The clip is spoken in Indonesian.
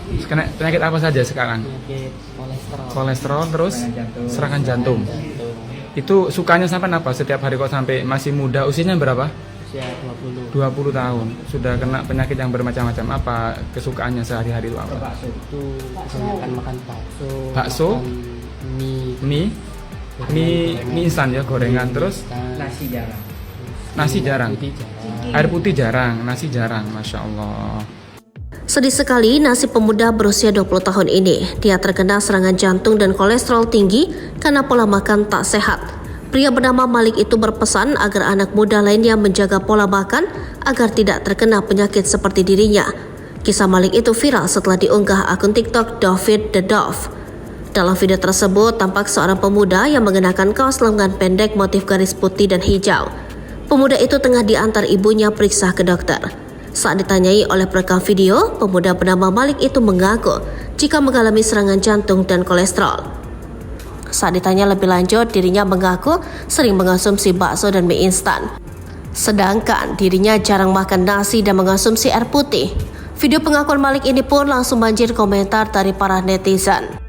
Kena penyakit apa saja sekarang? Penyakit kolesterol. Kolesterol terus serangan jantung. Itu sukanya sampai apa? Setiap hari kok sampai masih muda, usianya berapa? Usia 20. 20 tahun. Sudah kena penyakit yang bermacam-macam. Apa kesukaannya sehari-hari itu apa? Bakso itu kebanyakan makan bakso. Bakso? Mie. Mie instan ya, gorengan terus Nasi jarang. nasi jarang. Putih jarang. Air putih jarang, nasi jarang. Masya Allah. Sedih sekali nasib pemuda berusia 20 tahun ini. Dia terkena serangan jantung dan kolesterol tinggi karena pola makan tak sehat. Pria bernama Malik itu berpesan agar anak muda lainnya menjaga pola makan agar tidak terkena penyakit seperti dirinya. Kisah Malik itu viral setelah diunggah akun TikTok David the Dove. Dalam video tersebut tampak seorang pemuda yang mengenakan kaos lengan pendek motif garis putih dan hijau. Pemuda itu tengah diantar ibunya periksa ke dokter. Saat ditanyai oleh perekam video, pemuda bernama Malik itu mengaku jika mengalami serangan jantung dan kolesterol. Saat ditanya lebih lanjut, dirinya mengaku sering mengonsumsi bakso dan mie instan. Sedangkan dirinya jarang makan nasi dan mengonsumsi air putih. Video pengakuan Malik ini pun langsung banjir komentar dari para netizen.